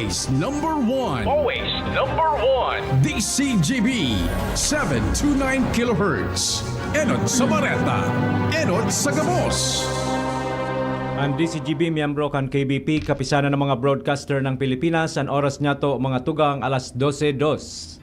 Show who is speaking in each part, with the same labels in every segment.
Speaker 1: Always number one.
Speaker 2: Always number one.
Speaker 1: DCGB 729 kHz. Enod sa Bareta. Enod sa Gabos.
Speaker 3: Ang DCGB miyembro kan KBP, kapisanan ng mga broadcaster ng Pilipinas. Ang oras niya to mga tugang alas 12:02.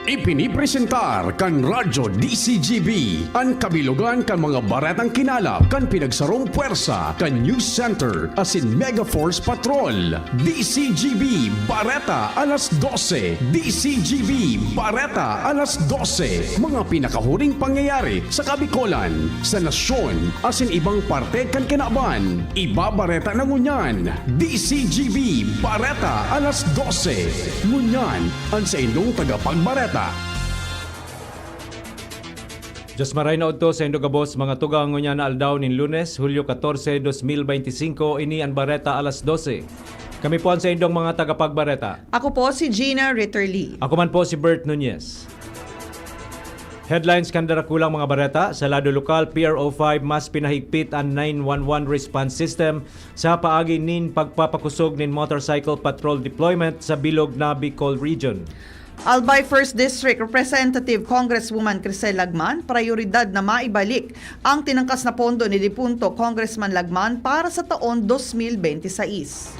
Speaker 1: Ipinipresentar kan Radyo DCGB ang kabilugan kan mga baretang kinalap kan pinagsarong puwersa kan News Center asin Mega Force Patrol. DCGB Bareta alas 12. DCGB Bareta alas 12. Mga pinakahuling pangyayari sa Kabikolan, sa nasyon asin ibang parte kan kinaban. Iba Bareta na ngunyan. DCGB Bareta alas 12. Ngunyan ang sa inyong tagapagbareta.
Speaker 3: Diyos maray na udto sa Indogabos, mga tugang ngunya na aldaw nin Lunes, Hulyo 14, 2025, ini ang Bareta alas 12. Kami po ang sa indong mga tagapagbareta.
Speaker 4: Ako po si Gina Ritterly.
Speaker 3: Ako man po si Bert Nunez. Headlines kandara kulang mga bareta. Sa lado lokal, PRO5 mas pinahigpit ang 911 response system sa paagi nin pagpapakusog nin motorcycle patrol deployment sa bilog na Bicol region.
Speaker 4: Albay 1st District Representative Congresswoman Crisel Lagman, prioridad na maibalik ang tinangkas na pondo ni dipunto Congressman Lagman para sa taon 2026.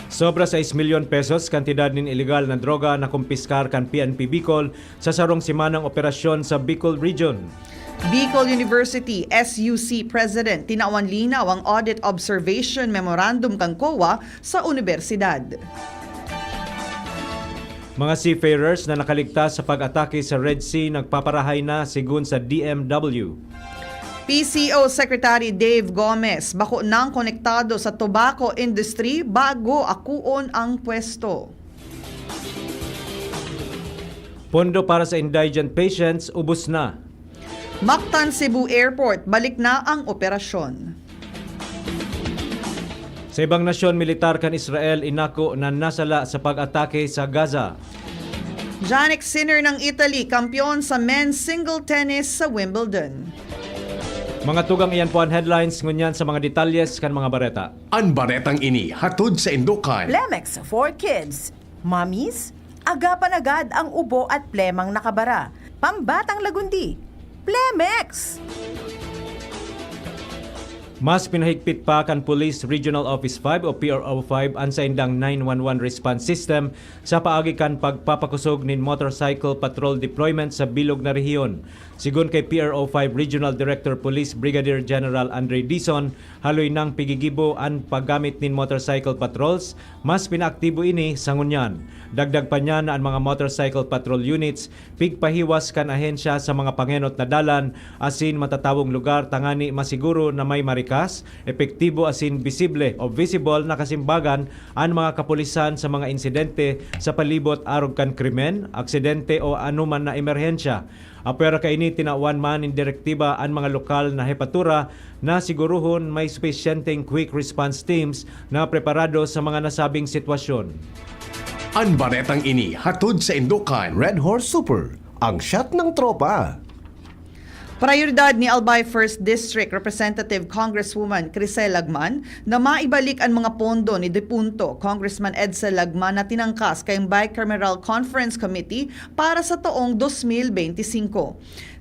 Speaker 3: Sobra 6 milyon pesos kantidad nin ilegal na droga na kumpiskar kan PNP Bicol sa sarong simanang operasyon sa Bicol region.
Speaker 4: Bicol University SUC President tinawan linaw ang Audit Observation Memorandum kang COA sa universidad.
Speaker 3: Mga seafarers na nakaligtas sa pag-atake sa Red Sea nagpaparahay na sigun sa DMW.
Speaker 4: PCO Secretary Dave Gomez, bako nang konektado sa tobacco industry bago akuon ang pwesto.
Speaker 3: Pondo para sa indigent patients, ubos na.
Speaker 4: Mactan Cebu Airport, balik na ang operasyon.
Speaker 3: Sa ibang nasyon, militar kan Israel inako na nasala sa pag-atake sa Gaza.
Speaker 4: Jannik Sinner ng Italy, kampiyon sa men's single tennis sa Wimbledon.
Speaker 3: Mga tugang iyan po ang headlines ngunyan sa mga detalyes kan mga bareta.
Speaker 1: Ang baretang ini hatod sa Indukan.
Speaker 5: Plemex for Kids. Mommies, agapan agad ang ubo at plemang nakabara. Pambatang lagundi. Plemex!
Speaker 3: Mas pinahigpit pa kan Police Regional Office 5 o PRO5 ang sa indang 911 response system sa paagi kan pagpapakusog nin motorcycle patrol deployment sa bilog na rehiyon. Sigun kay PRO5 Regional Director Police Brigadier General Andre Dizon, haloy nang pigigibo ang paggamit nin motorcycle patrols, mas pinaaktibo ini sa ngunyan. Dagdag pa niya na ang mga motorcycle patrol units pigpahiwas kan ahensya sa mga pangenot na dalan asin matatawong lugar tangani masiguro na may marikas, epektibo asin visible o visible na kasimbagan ang mga kapulisan sa mga insidente sa palibot arog kan krimen, aksidente o anuman na emerhensya. Apera kaini tinawan man in direktiba ang mga lokal na hepatura na siguruhon may sufisyenteng quick response teams na preparado sa mga nasabing sitwasyon.
Speaker 1: Ang baretang ini hatod sa Indukan.
Speaker 6: Red Horse Super, ang shot ng tropa.
Speaker 4: Prioridad ni Albay 1st District Representative Congresswoman Crisel Lagman na maibalik ang mga pondo ni dipunto Congressman Edsel Lagman na tinangkas kay Bicameral Conference Committee para sa taong 2025.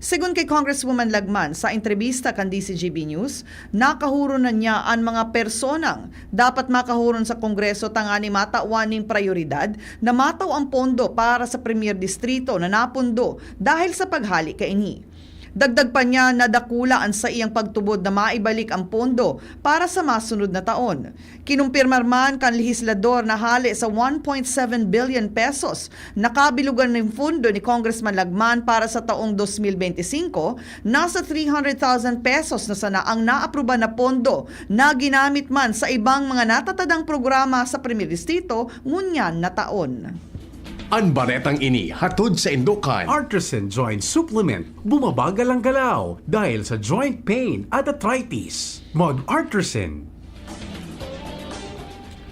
Speaker 4: Sigun kay Congresswoman Lagman sa entrevista kan DCGB News, nakahuro na niya ang mga personang dapat makahuron sa Kongreso tangani matawan ning prioridad na mataw ang pondo para sa Premier Distrito na napundo dahil sa paghali kaini. Dagdag pa niya na dakula ang sa iyang pagtubod na maibalik ang pondo para sa masunod na taon. Kinumpirmar man kan lehislador na hali sa 1.7 billion pesos na kabilugan ng pondo ni Congressman Lagman para sa taong 2025, nasa 300,000 pesos na sana ang naapruba na pondo na ginamit man sa ibang mga natatadang programa sa Premier Distrito ngunyan na taon.
Speaker 1: Ang baretang ini hatod sa Indukan.
Speaker 7: Artisan Joint Supplement. Bumabagal ang galaw dahil sa joint pain at arthritis. Mag-Artisan.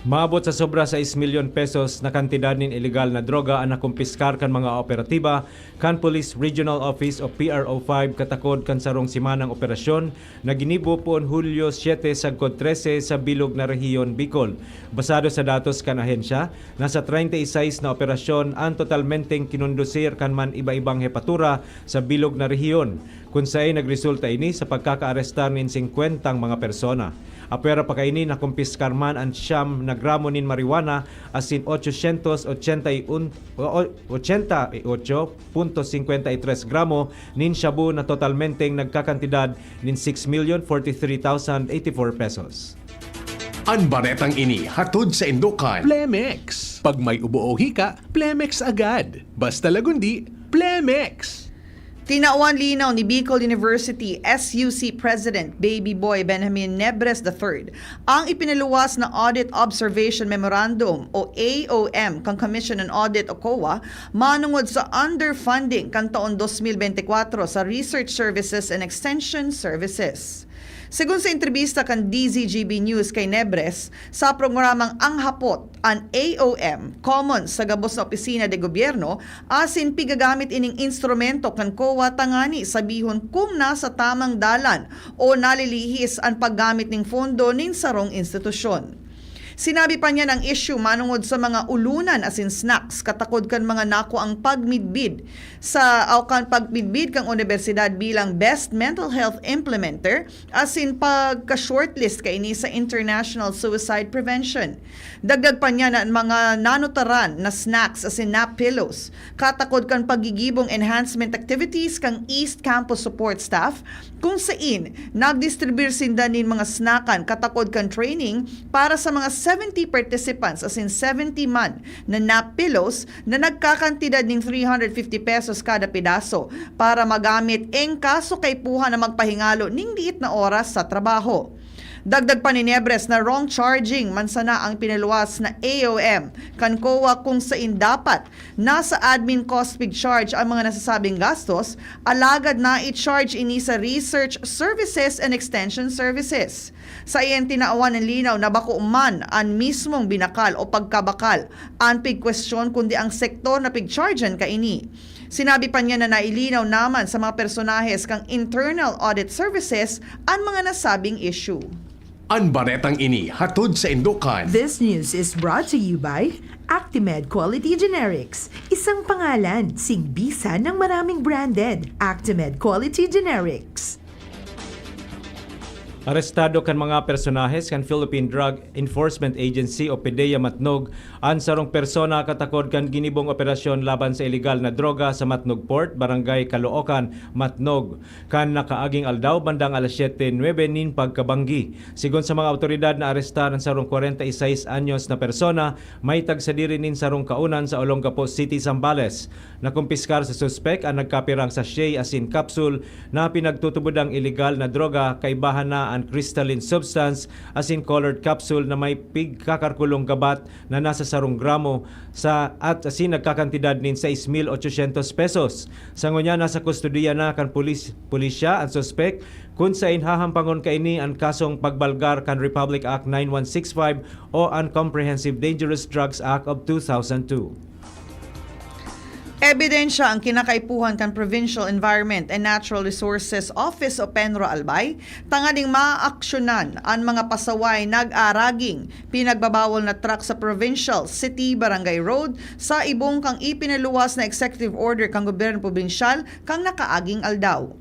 Speaker 3: Maabot sa sobra sa 6 milyon pesos na kantidad nin ilegal na droga ang nakumpiskar kan mga operatiba kan Police Regional Office o PRO5 katakod kan sarong simanang operasyon na ginibo poon Hulyo 7 sagkod 13 sa bilog na rehiyon Bicol. Basado sa datos kan ahensya, nasa 36 na operasyon ang totalmenteng kinundusir kan man iba-ibang hepatura sa bilog na rehiyon, kung sa'y nagresulta ini sa pagkakaarestar nin 50 mga persona. Apera pa kaini na kumpiskar man ang siyam na gramo nin marijuana asin 888.53 gramo nin shabu na totalmenteng nagkakantidad nin 6,043,084 pesos.
Speaker 1: Ang baretang ini hatod sa Indukan.
Speaker 7: Plemex. Pag may ubo o hika, Plemex agad. Basta lagundi, Plemex.
Speaker 4: Tinauan linaw ni Bicol University SUC President Baby Boy Benjamin Nebres III ang ipinaluwas na Audit Observation Memorandum o AOM kang Commission on Audit o COA manungod sa underfunding kang taon 2024 sa Research Services and Extension Services. Sigun sa entrevista kan DZGB News kay Nebres, sa programang Ang Hapot, ang AOM, common sa gabos na opisina de gobyerno, asin pigagamit ining instrumento kan COA tangani sabihon kung nasa tamang dalan o nalilihis ang paggamit ning fondo ning sarong institusyon. Sinabi pa niya ng issue manungod sa mga ulunan asin snacks katakod kan mga nako ang pagmidbid sa kan pagmidbid kang universidad bilang best mental health implementer asin pagka-shortlist kay ini sa International Suicide Prevention. Dagdag pa niya na ang mga nanutaran na snacks asin nap pillows katakod kan pagigibong enhancement activities kang East Campus Support Staff kung saan nagdistribute sinda nin mga snackan katakod kan training para sa mga 70 participants as in 70 man na nap pillows na nagkakantidad ng 350 pesos kada pedaso para magamit eng kaso kay puha na magpahingalo ning liit na oras sa trabaho. Dagdag pa ni Nebres na wrong charging man sana ang pinaluwas na AOM kan COA kung saan dapat nasa admin cost pig charge ang mga nasasabing gastos, alagad na i-charge ini sa Research Services and Extension Services. Sa iyan tinaawan ng linaw na bako man ang mismong binakal o pagkabakal ang pig-question kundi ang sektor na pig-chargean ka ini. Sinabi pa niya na nailinaw naman sa mga personahes kang Internal Audit Services ang mga nasabing issue.
Speaker 1: Ang baretang ini hatod sa Indukan.
Speaker 8: This news is brought to you by Actimed Quality Generics. Isang pangalan, singbisa ng maraming branded. Actimed Quality Generics.
Speaker 3: Arestado kan mga personahes kan Philippine Drug Enforcement Agency o PDEA Matnog ang sarong persona katakod kan ginibong operasyon laban sa ilegal na droga sa Matnog Port, Barangay Caloocan, Matnog. Kan nakaaging aldaw bandang alas 7:09 nin pagkabanggi. Sigon sa mga autoridad na arestar ang sarong 46 anyos na persona, may tagsadiri nin sarong kaunan sa Olongapo City, Zambales. Nakumpiskar sa suspek ang nagkapirang sachet asin capsule na pinagtutubodang ilegal na droga kay bahan na ang crystalline substance asin colored capsule na may pigkakarkulong gabat na nasa sarong gramo sa at asin nagkakantidad nin 6,800 pesos. Sa ngunya nasa kustodiya na kan pulisya ang suspek kung sa inhahampangon kaini ang kasong pagbalgar kan Republic Act 9165 o ang Comprehensive Dangerous Drugs Act of 2002.
Speaker 4: Ebidensya ang kinakaipuhan kan Provincial Environment and Natural Resources Office o Penro Albay, tangading maaksyonan ang mga pasaway nag-araging pinagbabawal na truck sa Provincial, City, Barangay Road sa ibong kang ipinaluwas na executive order kang gobyerno probinsyal kang nakaaging aldaw.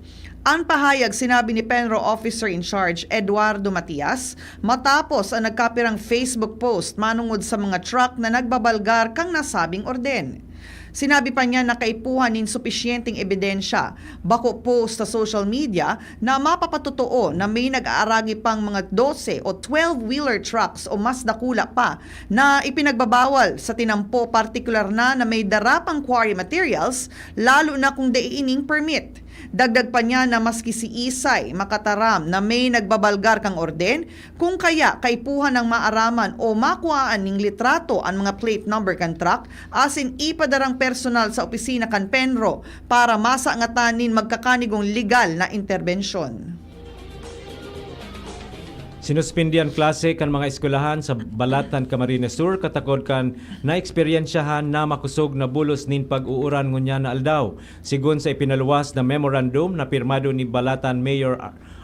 Speaker 4: Ang pahayag sinabi ni Penro Officer in Charge Eduardo Matias matapos ang nagkapirang Facebook post manungod sa mga truck na nagbabalgar kang nasabing orden. Sinabi pa niya na kaipuhan ng supisyenteng ebidensya bako post sa social media na mapapatotoo na may nag-aaragi pang mga 12 o 12-wheeler trucks o mas dakula pa na ipinagbabawal sa tinampo partikular na may darapang quarry materials lalo na kung daiining permit. Dagdag pa niya na maski si Isay makataram na may nagbabalgar kang orden, kung kaya kaipuhan ng maaraman o makuhaan ng litrato ang mga plate number kan truck, asin ipadarang personal sa opisina kan Penro para masangatanin magkakanigong legal na interbensyon.
Speaker 3: Sinuspindihan klase kan mga eskwelahan sa Balatan, Camarines Sur katakod kan na eksperyensyahan na makusog na bulos nin pag-uuran ngunya na aldaw. Sigun sa ipinaluwas na memorandum na pirmado ni Balatan Mayor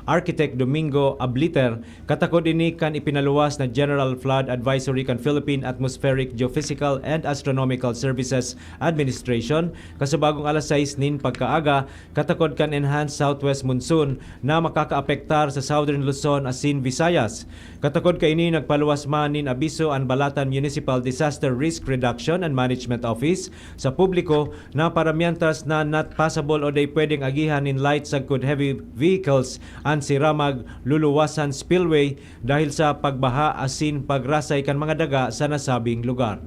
Speaker 3: Architect Domingo Abliter, katakod ini kan ipinaluwas na General Flood Advisory kan Philippine Atmospheric, Geophysical and Astronomical Services Administration kasubagong alas 6 nin pagkaaga, katakod kan enhanced southwest monsoon na makakaapektar sa Southern Luzon asin Visayas. Katakod kaini nagpaluwas man nin abiso ang Balatan Municipal Disaster Risk Reduction and Management Office sa publiko na para mientras na not passable o day pwedeng agihan in light sagkod heavy vehicles ang siramag luluwasan spillway dahil sa pagbaha asin pagrasay kan mga daga sa nasabing lugar.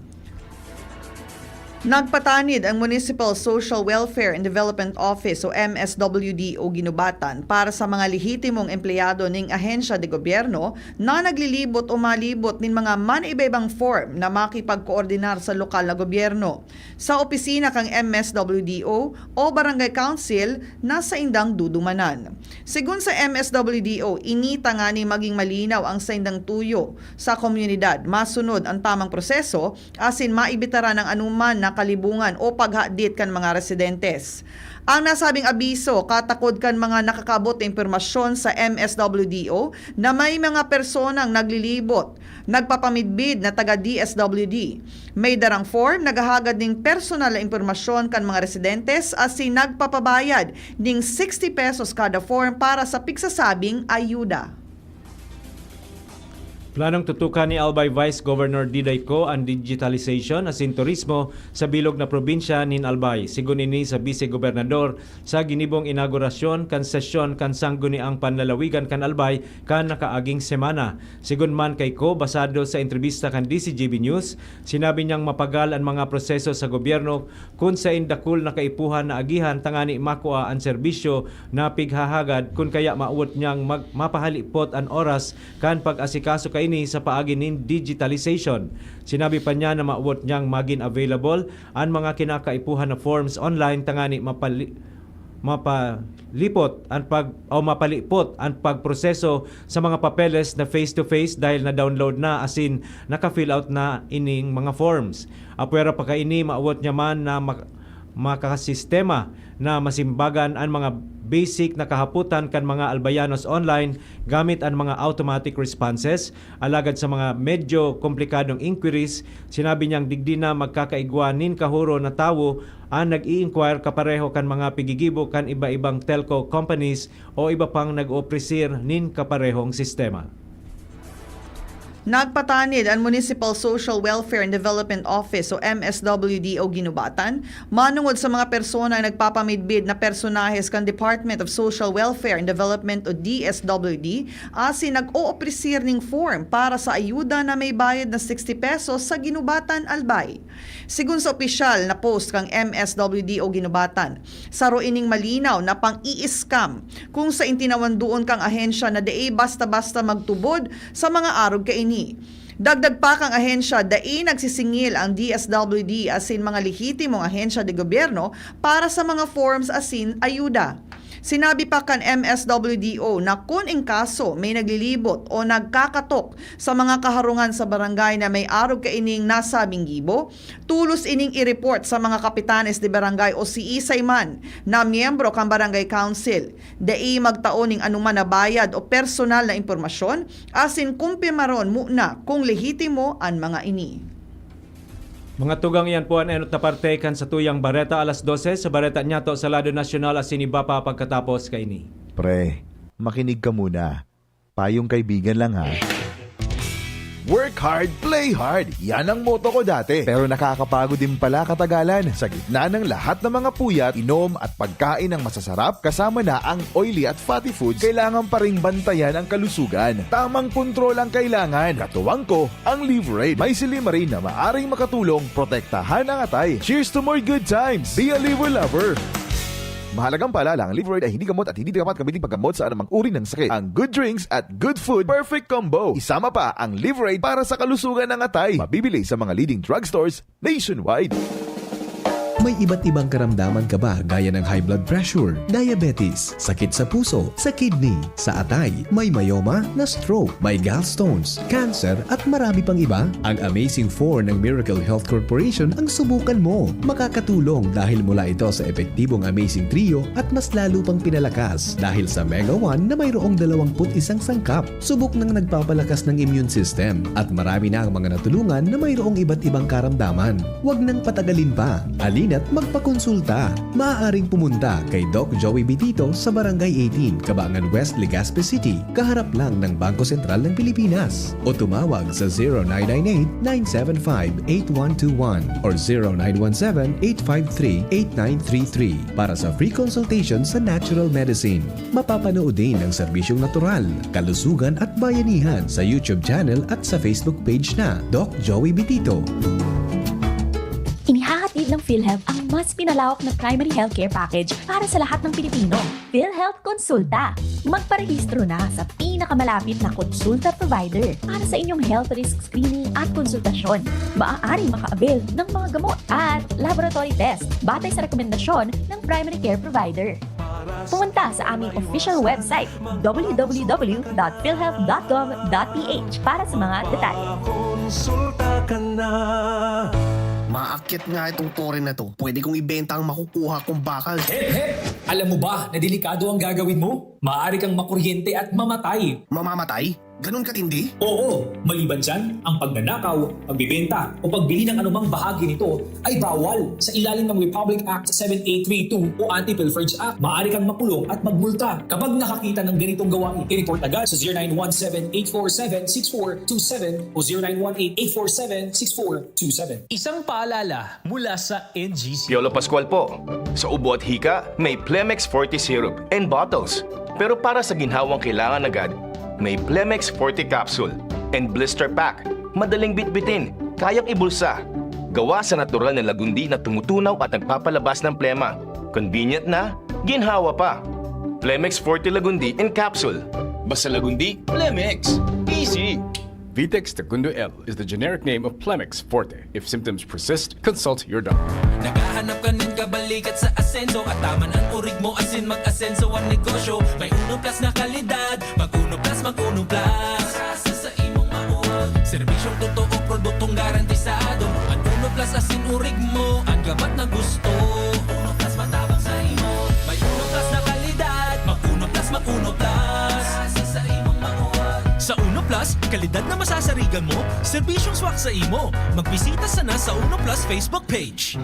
Speaker 4: Nagpatanid ang Municipal Social Welfare and Development Office o MSWD o Ginubatan para sa mga lehitimong empleyado ning ahensya de gobyerno na naglilibot o malibot nin mga maniba-ibang form na makipagkoordinar sa lokal na gobyerno. Sa opisina kang MSWDO o Barangay Council na sa indang dudumanan. Sigun sa MSWDO, inita nga ni maging malinaw ang sa indang tuyo sa komunidad, masunod ang tamang proseso asin maibitara ng anuman na kalibungan o paghadit kan mga residentes. Ang nasabing abiso katakod kan mga nakakabot na impormasyon sa MSWDO na may mga personang naglilibot, nagpapamidbid na taga DSWD. May darang form naghahagad ning personal na impormasyon kan mga residentes asin nagpapabayad ning 60 pesos kada form para sa pigsasabing ayuda.
Speaker 3: Planong tutukan ni Albay Vice Governor Diday Co ang digitalization asin turismo sa bilog na probinsya nin Albay. Sigun ini sa Vice Gobernador sa ginibong inaugurasyon kan sesyon kan sangguni ang panlalawigan kan Albay kan nakaaging semana. Sigun man kay Co basado sa entrevista kan DCGB News, sinabi niyang mapagal ang mga proseso sa gobyerno kun sa indakul na kaipuhan na agihan tangani makuha ang serbisyo na pighahagad kun kaya mauot niyang mapahalipot ang oras kan pag-asikaso kay sa paagi nin digitalization. Sinabi pa niya na mauot niyang maging available ang mga kinakaipuhan na forms online tangani mapalipot ang pagproseso sa mga papeles na face-to-face dahil na download na asin naka-fill out na ining mga forms. Apwera pa kaini mauot niya man na makasistema na masimbagan ang mga basic na kahaputan kan mga albayanos online gamit ang mga automatic responses. Alagad sa mga medyo komplikadong inquiries, sinabi niyang digdi na magkakaigwa nin kahuro na tawo ang nag-i-inquire kapareho kan mga pigigibo kan iba-ibang telco companies o iba pang nag-opresir nin kaparehong sistema.
Speaker 4: Nagpatanid ang Municipal Social Welfare and Development Office o MSWD o Ginubatan manungod sa mga persona na nagpapamidbid na personahes kan Department of Social Welfare and Development o DSWD asin nag-oopresir ning form para sa ayuda na may bayad na 60 pesos sa Ginubatan, Albay. Sigun sa opisyal na post kang MSWD o Ginubatan, saro ining malinaw na pang-i-scam kung sa intinawan doon kang ahensya na dae basta-basta magtubod sa mga arog kaini. Dagdag pa kang ahensya, dai nagsisingil ang DSWD asin mga lehitimong ahensya de gobyerno para sa mga forms asin ayuda. Sinabi pa kan MSWDO na kung in kaso may naglilibot o nagkakatok sa mga kaharungan sa barangay na may arog kaining nasabing gibo, tulos ining i-report sa mga kapitanes de barangay o si isay man na miyembro kan barangay council. Dai magtaon ning anuman na bayad o personal na impormasyon asin kumpirmaron muna kung lehitimo ang mga ini.
Speaker 3: Mga tugang iyan po ang enot na parte kan sa tuyang Bareta alas 12 sa Bareta Nyato sa Lado Nacional asin iba pa pagkatapos kaini.
Speaker 9: Pre, makinig ka muna. Payong kaibigan lang ha. Work hard, play hard. Yan ang motto ko dati. Pero nakakapagod din pala katagalan. Sa gitna ng lahat ng mga puyat, inom at pagkain ng masasarap, kasama na ang oily at fatty foods, kailangan pa ring bantayan ang kalusugan. Tamang kontrol ang kailangan. Katuwang ko, ang Liverade. May Silimarin na maaring makatulong protektahan ang atay. Cheers to more good times. Be a liver lover. Mahalagang paalala, ang Liverade ay hindi gamot at hindi dapat gamitin paggamot sa anumang uri ng sakit. Ang good drinks at good food, perfect combo. Isama pa ang Liverade para sa kalusugan ng atay. Mabibili sa mga leading drugstores nationwide.
Speaker 10: May iba't ibang karamdaman ka ba gaya ng high blood pressure, diabetes, sakit sa puso, sa kidney, sa atay, may myoma, na stroke, may gallstones, cancer at marami pang iba? Ang Amazing 4 ng Miracle Health Corporation ang subukan mo. Makakatulong dahil mula ito sa epektibong Amazing Trio at mas lalo pang pinalakas dahil sa Mega 1 na mayroong 21 sangkap. Subok ng nagpapalakas ng immune system at marami na ang mga natulungan na mayroong iba't ibang karamdaman. Huwag nang patagalin pa. Alina't magpakonsulta. Maaaring pumunta kay Doc Joey Bitito sa Barangay 18, Cabangan West, Legazpi City, kaharap lang ng Bangko Sentral ng Pilipinas. O tumawag sa 0998-975-8121 or 0917-853-8933 para sa free consultation sa natural medicine. Mapapanood din ang serbisyong natural, kalusugan at bayanihan sa YouTube channel at sa Facebook page na Doc Joey Bitito.
Speaker 11: Inihahatid ng PhilHealth ang mas pinalawak na primary healthcare package para sa lahat ng Pilipino. PhilHealth Konsulta. Magparehistro na sa pinakamalapit na konsulta provider para sa inyong health risk screening at konsultasyon. Maaaring maka-avail ng mga gamot at laboratory test batay sa rekomendasyon ng primary care provider. Pumunta sa aming official website www.philhealth.gov.ph para sa mga detalye.
Speaker 12: Maakyat nga itong tore na to. Pwede kong ibenta ang makukuha kong bakal.
Speaker 13: Hep! Alam mo ba na delikado ang gagawin mo? Maaari kang makuryente at mamatay.
Speaker 12: Mamamatay? Ganon katindi?
Speaker 13: Oo! Maliban dyan, ang pagnanakaw, pagbibenta o pagbili ng anumang bahagi nito ay bawal sa ilalim ng Republic Act 7832 o Anti-Pilferage Act. Maaari kang makulong at magmulta kapag nakakita ng ganitong gawain. I-report agad sa 0917-847-6427 o 0918-847-6427.
Speaker 2: Isang paalala mula sa NGC.
Speaker 14: Piolo Pascual po. Sa ubo at hika, may Plemex Forte Syrup and bottles. Pero para sa ginhawang kailangan agad, may Plemex Forte Capsule and Blister Pack. Madaling bitbitin, kayang ibulsa. Gawa sa natural na lagundi na tumutunaw at nagpapalabas ng plema. Convenient na, ginhawa pa. Plemex Forte Lagundi in Capsule. Basta lagundi, Plemex. Easy!
Speaker 15: Vitex Tecundo L is the generic name of Plemex Forte. If symptoms persist, consult your doctor.
Speaker 16: Naghahanap ka ng kabalikat sa asenso at taman ang urig mo asin mag-asenso ang negosyo. May Uno Plus na kalidad, mag-Uno Plus, mag-Uno Plus. Rasa sa imong mauwag, serbisyong totoo, produktong garantisado. Ang Uno Plus asin urig mo, ang gabat na gusto. Uno Plus matabang sa imo. May Uno Plus na kalidad, mag-Uno Plus, mag-Uno Plus. Rasa sa imong mauwag. Sa Uno Plus, kalidad na masasarigan mo, serbisyong swak sa imo. Magbisita sana sa Uno Plus Facebook page.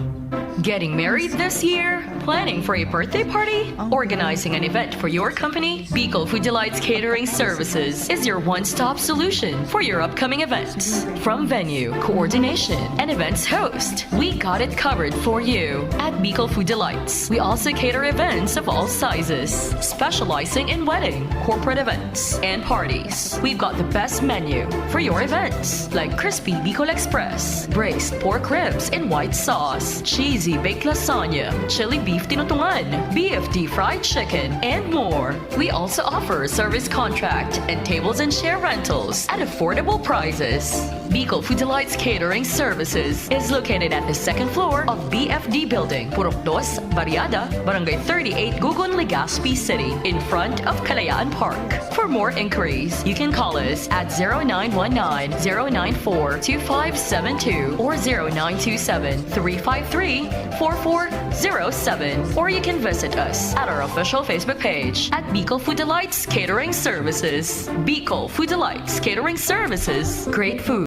Speaker 17: Getting married this year? Planning for a birthday party? Organizing an event for your company? Bicol Food Delights Catering Services is your one-stop solution for your upcoming events. From venue, coordination, and events host, we got it covered for you. At Bicol Food Delights, we also cater events of all sizes, specializing in wedding, corporate events, and parties. We've got the best menu for your events, like crispy Bicol Express, braised pork ribs in white sauce, cheesy baked lasagna, chili beef tinutungan, BFD fried chicken, and more. We also offer service contract and tables and chair rentals at affordable prices. Bicol Food Delights Catering Services is located at the second floor of BFD Building, Purok 2, Barriada, Barangay 38, Gugun, Legazpi City, in front of Kalayaan Park. For more inquiries, you can call us at 0919-094-2572 or 0927-353-4407, or you can visit us at our official Facebook page at Bicol Food Delights Catering Services. Bicol Food Delights Catering Services. Great food.